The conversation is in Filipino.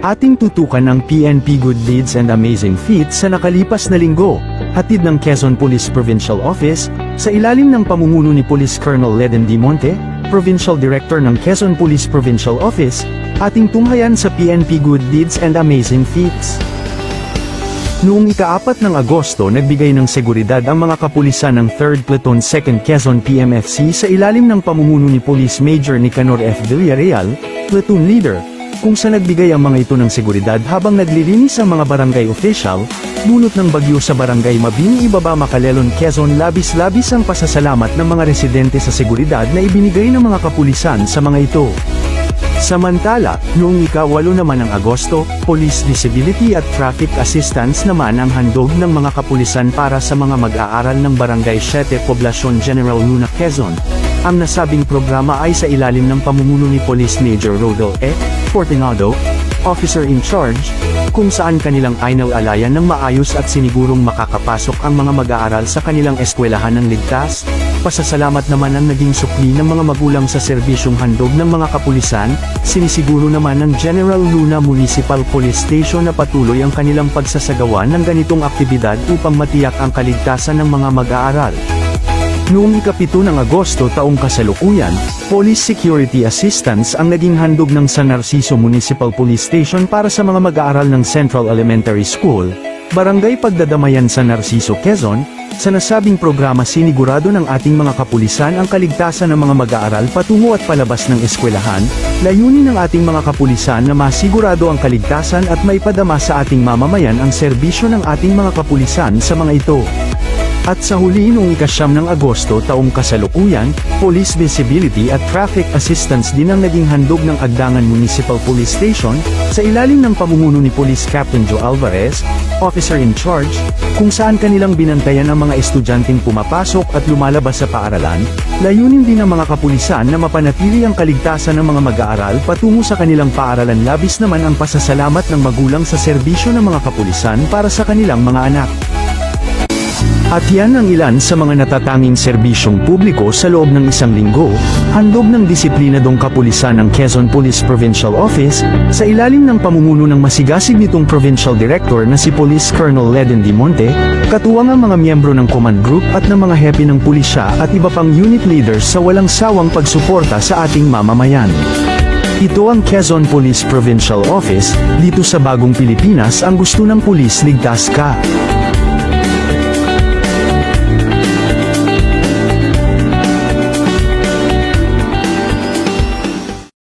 Ating tutukan ang PNP Good Deeds and Amazing Feats sa nakalipas na linggo, hatid ng Quezon Police Provincial Office, sa ilalim ng pamumuno ni Police Colonel Leden D. Monte, Provincial Director ng Quezon Police Provincial Office, ating tunghayan sa PNP Good Deeds and Amazing Feats. Noong ika-4 ng Agosto nagbigay ng seguridad ang mga kapulisan ng 3rd Platoon 2nd Quezon PMFC sa ilalim ng pamumuno ni Police Major Nicanor F. Villarreal, Platoon Leader, kung saan nagbigay ang mga ito ng seguridad habang naglilinis ang mga barangay official, bunot ng bagyo sa barangay Mabini Ibaba Macalelon Quezon. Labis-labis ang pasasalamat ng mga residente sa seguridad na ibinigay ng mga kapulisan sa mga ito. Samantala, noong ika-8 naman ng Agosto, Police Visibility at Traffic Assistance naman ang handog ng mga kapulisan para sa mga mag-aaral ng Barangay 7 Poblacion General Luna, Quezon. Ang nasabing programa ay sa ilalim ng pamumuno ni Police Major Rodel E. Fortinado, Officer in Charge, kung saan kanilang ainal-alayan ng maayos at sinigurong makakapasok ang mga mag-aaral sa kanilang eskwelahan ng ligtas. Pasasalamat naman ang naging sukli ng mga magulang sa serbisyong handog ng mga kapulisan, sinisiguro naman ng General Luna Municipal Police Station na patuloy ang kanilang pagsasagawa ng ganitong aktibidad upang matiyak ang kaligtasan ng mga mag-aaral. Noong ika-7 ng Agosto taong kasalukuyan, Police Security Assistance ang naging handog ng San Narciso Municipal Police Station para sa mga mag-aaral ng Central Elementary School, Barangay Pagdadamayan San Narciso, Quezon. Sa nasabing programa sinigurado ng ating mga kapulisan ang kaligtasan ng mga mag-aaral patungo at palabas ng eskwelahan, layunin ng ating mga kapulisan na masigurado ang kaligtasan at maipadama sa ating mamamayan ang serbisyo ng ating mga kapulisan sa mga ito. At sa huli noong ika-9 ng Agosto taong kasalukuyan, Police Visibility at Traffic Assistance din ang naging handog ng Agdangan Municipal Police Station, sa ilalim ng pamumuno ni Police Captain Joe Alvarez, Officer in Charge, kung saan kanilang binantayan ang mga estudyanteng pumapasok at lumalabas sa paaralan. Layunin din ng mga kapulisan na mapanatili ang kaligtasan ng mga mag-aaral patungo sa kanilang paaralan. Labis naman ang pasasalamat ng magulang sa serbisyo ng mga kapulisan para sa kanilang mga anak. At yan ang ilan sa mga natatanging serbisyong publiko sa loob ng isang linggo, handog ng disiplinadong kapulisan ng Quezon Police Provincial Office, sa ilalim ng pamumuno ng masigasig nitong Provincial Director na si Police Colonel Leden D. Monte, katuwang ang mga miyembro ng Command Group at ng mga hepe ng pulisya at iba pang unit leaders sa walang sawang pagsuporta sa ating mamamayan. Ito ang Quezon Police Provincial Office, dito sa Bagong Pilipinas. Ang gusto ng pulis, ligtas ka.